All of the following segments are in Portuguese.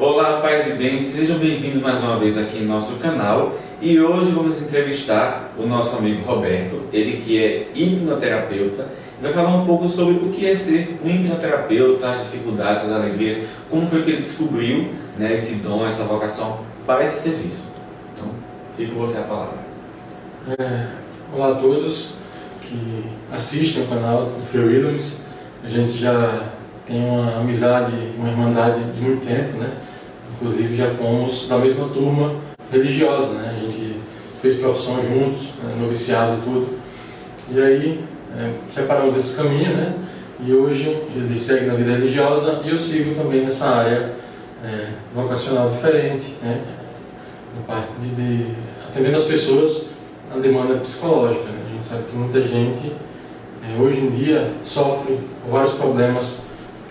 Olá, paz e bem, sejam bem-vindos mais uma vez aqui no nosso canal. E hoje vamos entrevistar o nosso amigo Roberto, ele que é hipnoterapeuta, e vai falar um pouco sobre o que é ser um hipnoterapeuta, as dificuldades, as alegrias, como foi que ele descobriu, né, esse dom, essa vocação para esse serviço. Então, fica com você a palavra. Olá a todos que assistem o canal do Frei Williams. A gente já tem uma amizade, uma irmandade de muito tempo, né? Inclusive já fomos da mesma turma religiosa, né? A gente fez profissão juntos, né? Noviciado e tudo. E aí separamos esse caminho, né? E hoje ele segue na vida religiosa e eu sigo também nessa área vocacional diferente, né? Na parte de atendendo as pessoas na demanda psicológica, né? A gente sabe que muita gente hoje em dia sofre vários problemas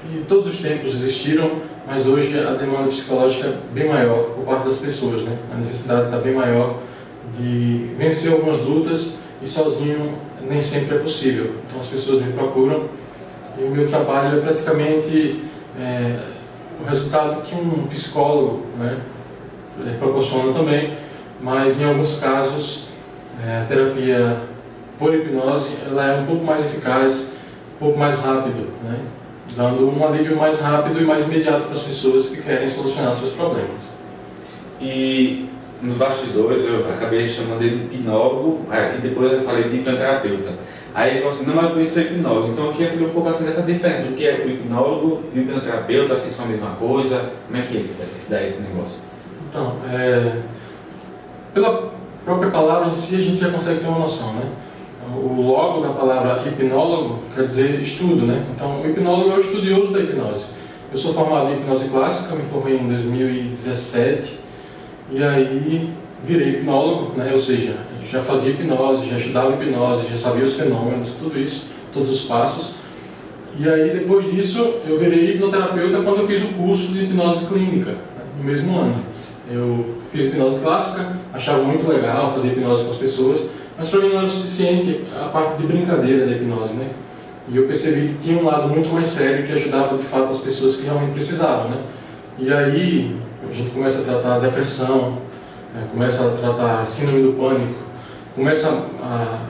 que todos os tempos existiram, mas hoje a demanda psicológica é bem maior por parte das pessoas, né? A necessidade está bem maior de vencer algumas lutas e sozinho nem sempre é possível. Então as pessoas me procuram e o meu trabalho é praticamente o resultado que um psicólogo, né, proporciona também, mas em alguns casos a terapia por hipnose ela é um pouco mais eficaz, um pouco mais rápido, né? Dando um alívio mais rápido e mais imediato para as pessoas que querem solucionar seus problemas. E nos bastidores eu acabei chamando ele de hipnólogo, e depois eu falei de hipnoterapeuta. Aí ele falou assim, não, mas eu conheço o hipnólogo, então eu queria saber um pouco assim dessa diferença, do que é o hipnólogo e o hipnoterapeuta, se são a mesma coisa, como é que se dá esse negócio? Então, pela própria palavra em si a gente já consegue ter uma noção, né? O logo da palavra hipnólogo quer dizer estudo, né? Então, o hipnólogo é o estudioso da hipnose. Eu sou formado em hipnose clássica, me formei em 2017 e aí virei hipnólogo, né? Ou seja, já fazia hipnose, já estudava hipnose, já sabia os fenômenos, tudo isso, todos os passos. E aí, depois disso, eu virei hipnoterapeuta quando eu fiz o curso de hipnose clínica, né? No mesmo ano. Eu fiz hipnose clássica, achava muito legal fazer hipnose com as pessoas, mas para mim não era suficiente a parte de brincadeira da hipnose, né? E eu percebi que tinha um lado muito mais sério que ajudava de fato as pessoas que realmente precisavam, né? E aí a gente começa a tratar a depressão, começa a tratar a síndrome do pânico, começa a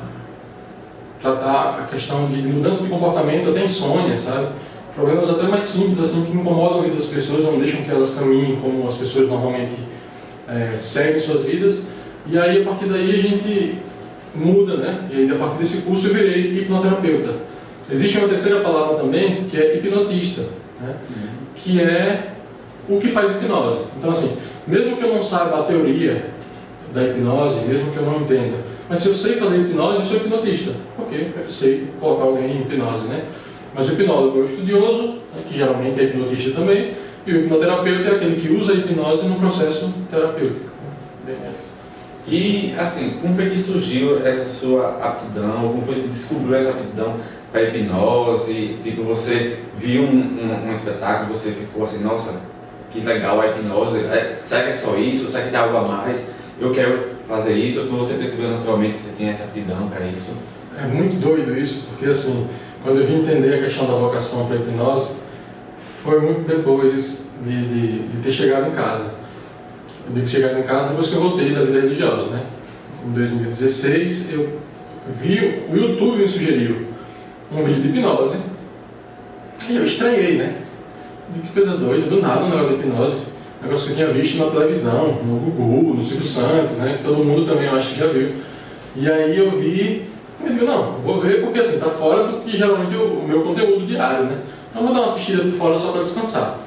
tratar a questão de mudança de comportamento, até insônia, sabe? Problemas até mais simples, assim, que incomodam a vida das pessoas, não deixam que elas caminhem como as pessoas normalmente seguem suas vidas. E aí, a partir daí, a gente muda, né? E aí, a partir desse curso, eu virei hipnoterapeuta. Existe uma terceira palavra também, que é hipnotista, né? Que é o que faz hipnose. Então, assim, mesmo que eu não saiba a teoria da hipnose, mesmo que eu não entenda, mas se eu sei fazer hipnose, eu sou hipnotista. Ok, eu sei colocar alguém em hipnose, né? Mas o hipnólogo é o estudioso, né, que geralmente é hipnotista também, e o hipnoterapeuta é aquele que usa a hipnose no processo terapêutico. E assim, como foi que surgiu essa sua aptidão, como foi que você descobriu essa aptidão para a hipnose? Tipo, você viu um espetáculo, você ficou assim, nossa, que legal a hipnose, será que é só isso? Será que tem algo a mais? Eu quero fazer isso, ou você percebeu naturalmente que você tem essa aptidão para isso? É muito doido isso, porque assim, quando eu vim entender a questão da vocação para a hipnose, foi muito depois de ter chegado em casa. Eu digo chegar em casa depois que eu voltei da vida religiosa, né? Em 2016, eu vi, o YouTube me sugeriu um vídeo de hipnose, e eu estranhei, né? Que coisa doida, do nada um negócio de hipnose, um negócio que eu tinha visto na televisão, no Gugu, no Silvio Santos, né? Que todo mundo também eu acho que já viu. E aí eu vi, eu digo, não, vou ver porque assim, tá fora do que geralmente o meu conteúdo diário, né? Então vou dar uma assistida por fora só para descansar.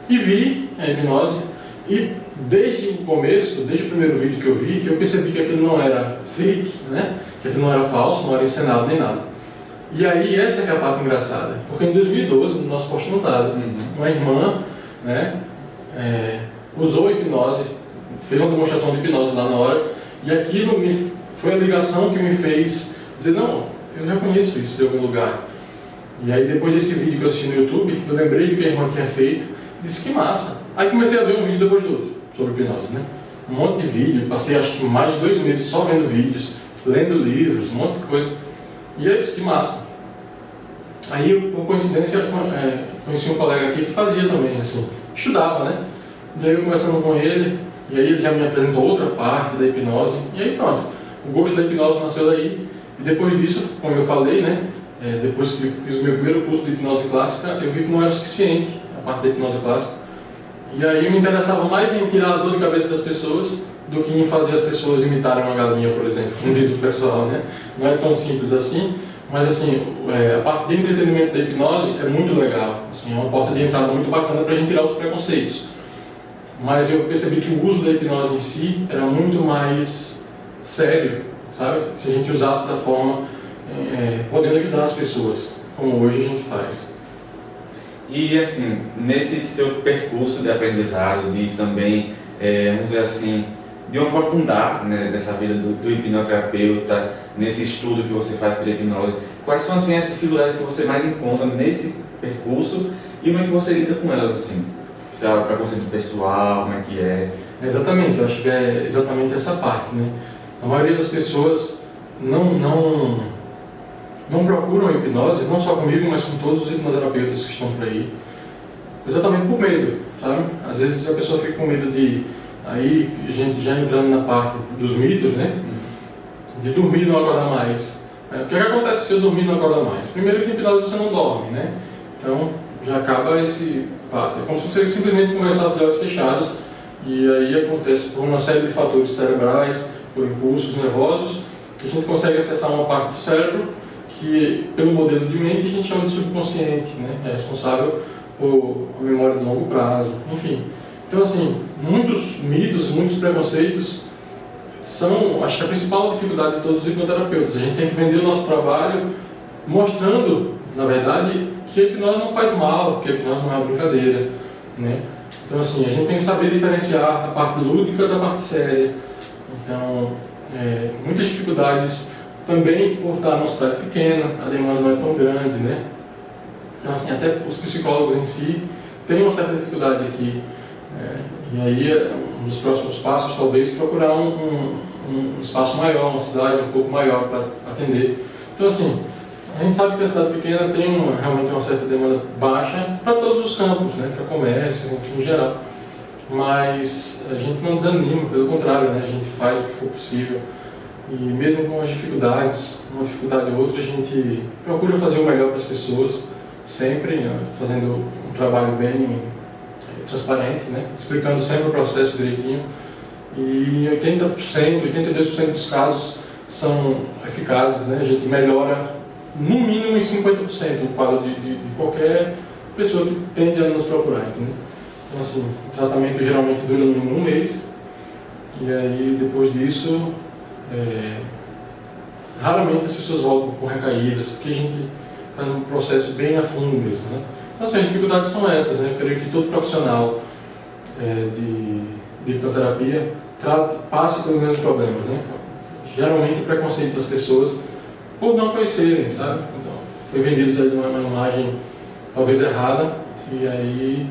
E vi a hipnose, e desde o começo, desde o primeiro vídeo que eu vi, eu percebi que aquilo não era fake, né? Que aquilo não era falso, não era encenado nem nada. E aí essa que é a parte engraçada, porque em 2012, no nosso postulado, uma irmã, né, usou a hipnose, fez uma demonstração de hipnose lá na hora, e aquilo foi a ligação que me fez dizer, não, eu já conheço isso de algum lugar. E aí depois desse vídeo que eu assisti no YouTube, eu lembrei do que a irmã tinha feito, disse que massa. Aí comecei a ver um vídeo depois do outro sobre hipnose, né? Um monte de vídeo, passei acho que mais de 2 meses só vendo vídeos, lendo livros, um monte de coisa. E eu disse que massa. Aí, por coincidência, conheci um colega aqui que fazia também, assim, estudava, né? E aí eu conversando com ele, e aí ele já me apresentou outra parte da hipnose, e aí pronto, o gosto da hipnose nasceu daí, e depois disso, como eu falei, né, depois que eu fiz o meu primeiro curso de hipnose clássica, eu vi que não era suficiente a parte da hipnose clássica, e aí eu me interessava mais em tirar a dor de cabeça das pessoas do que em fazer as pessoas imitarem uma galinha, por exemplo, como diz o pessoal, né? Não é tão simples assim, mas assim, a parte de entretenimento da hipnose é muito legal, assim, é uma porta de entrada muito bacana para a gente tirar os preconceitos. Mas eu percebi que o uso da hipnose em si era muito mais sério, sabe? Se a gente usasse da forma podendo ajudar as pessoas, como hoje a gente faz. E assim, nesse seu percurso de aprendizado, de também, vamos dizer assim, de um aprofundar, né, nessa vida do hipnoterapeuta, nesse estudo que você faz pela hipnose, quais são assim, as dificuldades que você mais encontra nesse percurso e como é que você lida com elas, assim? Se é o preconceito pessoal, como é que é? Exatamente, eu acho que é exatamente essa parte, né? A maioria das pessoas não procuram a hipnose, não só comigo, mas com todos os hipnoterapeutas que estão por aí, exatamente por medo, sabe? Às vezes a pessoa fica com medo de, aí a gente já entrando na parte dos mitos, né? De dormir e não acordar mais. O que acontece se eu dormir e não acordar mais? Primeiro que em hipnose você não dorme, né? Então já acaba esse fato. É como se você simplesmente conversasse de olhos fechados, e aí acontece por uma série de fatores cerebrais, por impulsos nervosos, que a gente consegue acessar uma parte do cérebro que, pelo modelo de mente, a gente chama de subconsciente, né? É responsável por a memória de longo prazo, enfim. Então, assim, muitos mitos, muitos preconceitos são, acho que a principal dificuldade de todos os hipnoterapeutas. A gente tem que vender o nosso trabalho mostrando, na verdade, que a hipnose não faz mal, que a hipnose não é uma brincadeira, né? Então, assim, a gente tem que saber diferenciar a parte lúdica da parte séria. Então, muitas dificuldades também por estar numa cidade pequena, a demanda não é tão grande, né? Então, assim, até os psicólogos em si têm uma certa dificuldade aqui. E aí, um dos próximos passos, talvez, procurar um espaço maior, uma cidade um pouco maior para atender. Então, assim, a gente sabe que a cidade pequena tem realmente uma certa demanda baixa para todos os campos, né? Para comércio, em geral. Mas a gente não desanima, pelo contrário, né? A gente faz o que for possível. E mesmo com as dificuldades, uma dificuldade ou outra, a gente procura fazer o melhor para as pessoas, sempre fazendo um trabalho bem transparente, né? Explicando sempre o processo direitinho. E 80%, 82% dos casos são eficazes, né? A gente melhora no mínimo em 50% o quadro de qualquer pessoa que tende a nos procurar, entendeu? Então, assim, o tratamento geralmente dura no mínimo um mês, e aí depois disso, raramente as pessoas voltam com recaídas, porque a gente faz um processo bem a fundo mesmo, né? Então, assim, as dificuldades são essas, né? Eu creio que todo profissional de hipnoterapia passe pelos mesmos problemas, né? Geralmente o preconceito das pessoas por não conhecerem, sabe? Então, foi vendido aí uma imagem talvez errada, e aí,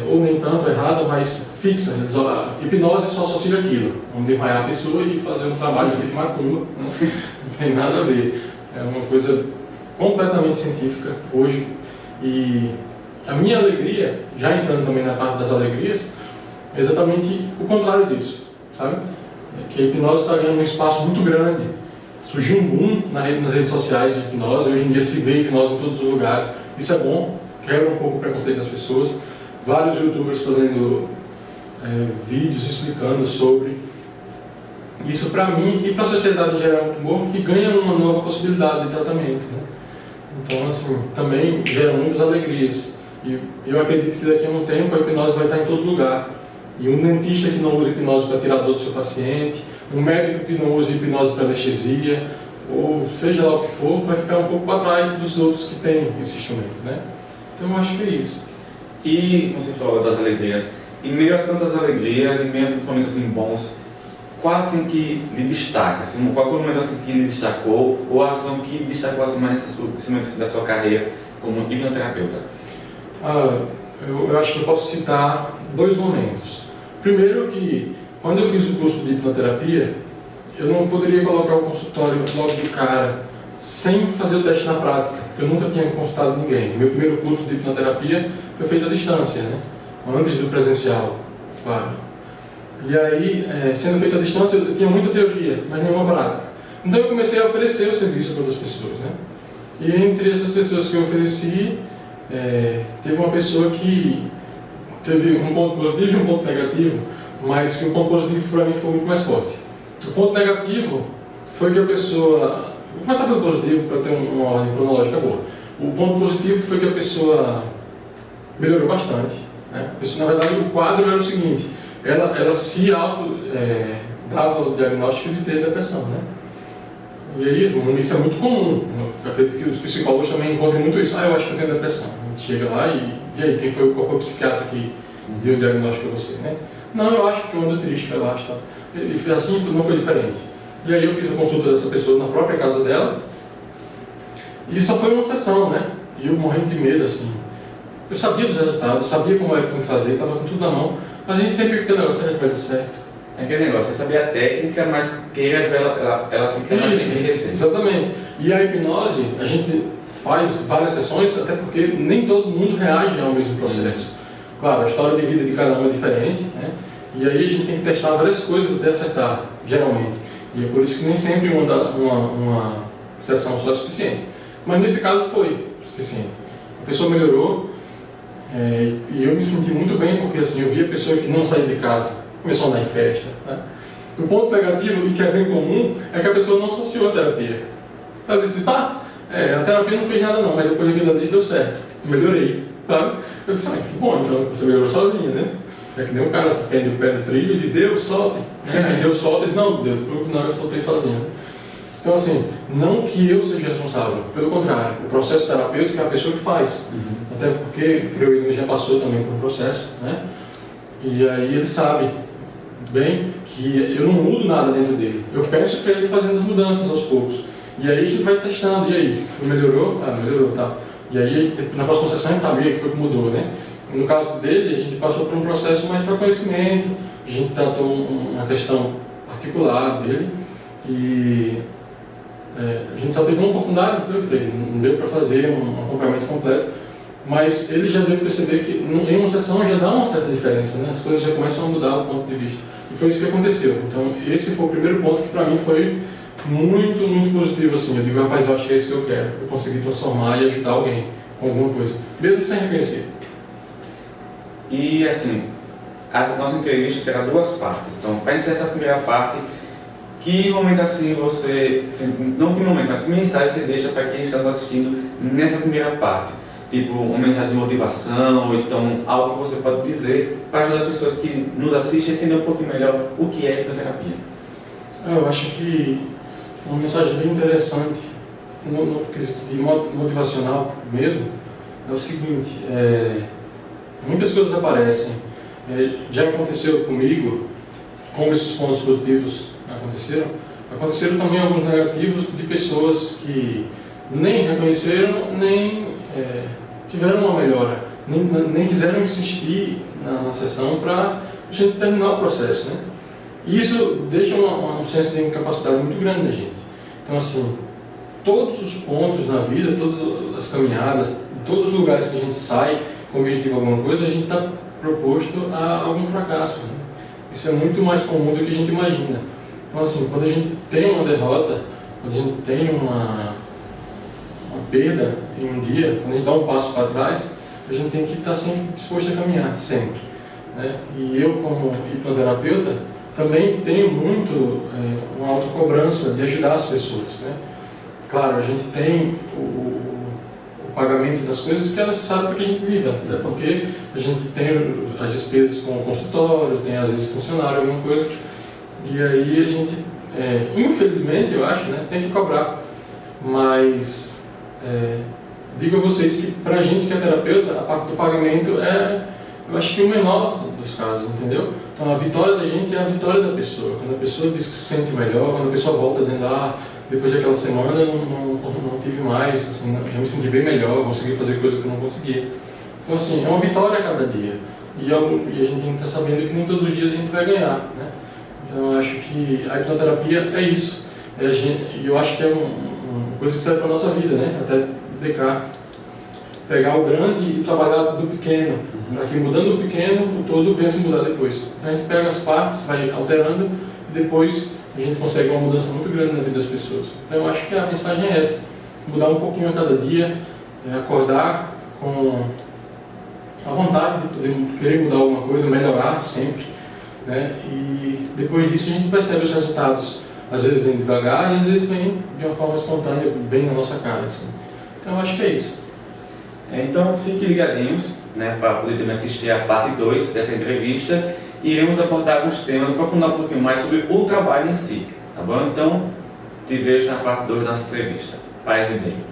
ou nem tanto errada, mas fixa. A hipnose só associa aquilo, vamos desmaiar a pessoa e fazer um trabalho de macumba, né? Não tem nada a ver. É uma coisa completamente científica hoje. E a minha alegria, já entrando também na parte das alegrias, é exatamente o contrário disso, sabe? Que a hipnose está ganhando um espaço muito grande. Surgiu um boom nas redes sociais de hipnose, hoje em dia se vê hipnose em todos os lugares. Isso é bom, quebra um pouco o preconceito das pessoas. Vários youtubers fazendo vídeos explicando sobre. Isso para mim e para a sociedade em geral é muito bom, que ganha uma nova possibilidade de tratamento, né? Então, assim, também gera muitas alegrias. E eu acredito que daqui a um tempo a hipnose vai estar em todo lugar. E um dentista que não usa hipnose para tirar dor do seu paciente, um médico que não usa hipnose para anestesia, ou seja lá o que for, vai ficar um pouco para trás dos outros que têm esse instrumento, né? Então eu acho que é isso. E você falou das alegrias. Em meio a tantas alegrias, em meio a tantos momentos assim, bons, qual assim que lhe destaca? Assim, qual foi o momento assim, que lhe destacou, ou a ação que destacou assim, mais nesse momento da sua carreira como hipnoterapeuta? Eu acho que eu posso citar dois momentos. Primeiro que, quando eu fiz o curso de hipnoterapia, eu não poderia colocar o consultório logo de cara, sem fazer o teste na prática, porque eu nunca tinha consultado ninguém. Meu primeiro curso de hipnoterapia foi feito à distância, né? Antes do presencial. Claro. E aí, sendo feita à distância, eu tinha muita teoria, mas nenhuma prática. Então eu comecei a oferecer o serviço para outras pessoas, né? E entre essas pessoas que eu ofereci, teve uma pessoa que teve um ponto positivo e um ponto negativo, mas que o ponto positivo para mim foi muito mais forte. O ponto negativo foi que a pessoa... Vou começar pelo positivo para ter uma ordem cronológica boa. O ponto positivo foi que a pessoa melhorou bastante, né? A pessoa, na verdade, o quadro era o seguinte: ela se dava o diagnóstico de ter depressão, né? E aí, isso é muito comum. Eu acredito que os psicólogos também encontram muito isso. Eu acho que eu tenho depressão. A gente chega lá e aí, qual foi o psiquiatra que deu o diagnóstico para você, né? Não, eu acho que eu ando triste, relaxa, tá? E assim não foi diferente. E aí eu fiz a consulta dessa pessoa na própria casa dela, e só foi uma sessão, né? E eu morrendo de medo, assim. Eu sabia dos resultados, sabia como era que tinha que fazer, estava com tudo na mão, mas a gente sempre fica o negócio, será que vai dar certo? É aquele negócio, você sabia a técnica, mas queira ela tem que receber. Exatamente. E a hipnose, a gente faz várias sessões, até porque nem todo mundo reage ao mesmo processo. Claro, a história de vida de cada um é diferente, né? E aí a gente tem que testar várias coisas até acertar, geralmente. E é por isso que nem sempre uma sessão só é suficiente. Mas nesse caso foi suficiente. A pessoa melhorou, e eu me senti muito bem, porque assim, eu vi a pessoa que não saía de casa, começou a andar em festa, né? O ponto negativo, e que é bem comum, é que a pessoa não associou a terapia. Ela disse, a terapia não fez nada não, mas depois daquilo ali deu certo, melhorei, tá? Eu disse, que bom, então você melhorou sozinha, né? É que nem um cara que pende o pé no trilho e diz, Deus, solte. Deus solta, ele diz, não, Deus, não, eu soltei sozinho. Então assim, não que eu seja responsável, pelo contrário, o processo terapêutico é a pessoa que faz. Até porque Freud já passou também por um processo, né? E aí ele sabe bem que eu não mudo nada dentro dele. Eu peço para ele fazendo as mudanças aos poucos. E aí a gente vai testando, e aí, melhorou? Melhorou, tá. E aí, na próxima sessão a gente sabia o que foi que mudou, né? No caso dele, a gente passou por um processo mais para conhecimento, a gente tratou uma questão particular dele, e a gente só teve uma oportunidade, não foi, Frei? Não deu para fazer um acompanhamento completo, mas ele já deu para perceber que em uma sessão já dá uma certa diferença, né? As coisas já começam a mudar o ponto de vista. E foi isso que aconteceu. Então, esse foi o primeiro ponto que para mim foi muito, muito positivo, assim. Eu digo, rapaz, eu acho que é isso que eu quero. Eu consegui transformar e ajudar alguém com alguma coisa, mesmo sem reconhecer. E assim, a nossa entrevista terá duas partes. Então, para encerrar essa primeira parte, que momento assim você, não que momento, mas que mensagem você deixa para quem está nos assistindo nessa primeira parte? Tipo, uma mensagem de motivação, ou então algo que você pode dizer para ajudar as pessoas que nos assistem a entender um pouquinho melhor o que é hipnoterapia. Eu acho que uma mensagem bem interessante, no quesito de motivacional mesmo, é o seguinte: muitas coisas aparecem. Já aconteceu comigo, como esses pontos positivos aconteceram também alguns negativos de pessoas que nem reconheceram, nem tiveram uma melhora, nem quiseram insistir na sessão para a gente terminar o processo, né? E isso deixa um senso de incapacidade muito grande na gente. Então, assim, todos os pontos na vida, todas as caminhadas, todos os lugares que a gente sai com o objetivo de alguma coisa, a gente está proposto a algum fracasso, né? Isso é muito mais comum do que a gente imagina. Então, assim, quando a gente tem uma derrota, quando a gente tem uma perda em um dia, quando a gente dá um passo para trás, a gente tem que estar sempre disposto a caminhar, sempre, né? E eu, como hipnoterapeuta, também tenho muito uma autocobrança de ajudar as pessoas, né? Claro, a gente tem o pagamento das coisas que é necessário para que a gente viva, até porque a gente tem as despesas com o consultório, tem às vezes funcionário, alguma coisa, e aí a gente, infelizmente, eu acho, né, tem que cobrar. Mas digo a vocês que para a gente que é terapeuta, a parte do pagamento eu acho que o menor dos casos, entendeu? Então a vitória da gente é a vitória da pessoa. Quando a pessoa diz que se sente melhor, quando a pessoa volta dizendo, depois daquela semana eu não tive mais, assim, já me senti bem melhor, consegui fazer coisas que eu não conseguia. Então, assim, é uma vitória a cada dia. E a gente tem que estar sabendo que nem todos os dias a gente vai ganhar, né? Então, eu acho que a hipnoterapia é isso. E eu acho que é uma coisa que serve para a nossa vida, né? Até Descartes pegar o grande e trabalhar do pequeno, para que mudando o pequeno, o todo venha se mudar depois. Então a gente pega as partes, vai alterando e depois a gente consegue uma mudança muito grande na vida das pessoas. Então eu acho que a mensagem é essa, mudar um pouquinho a cada dia, acordar com a vontade de poder querer mudar alguma coisa, melhorar sempre, né? E depois disso a gente percebe os resultados. Às vezes vem devagar e às vezes vem de uma forma espontânea, bem na nossa cara. Assim. Então eu acho que é isso. Então fiquem ligadinhos, né, para poder também assistir a parte 2 dessa entrevista e iremos abordar alguns temas, aprofundar um pouquinho mais sobre o trabalho em si, tá bom? Então te vejo na parte 2 da nossa entrevista. Paz e bem.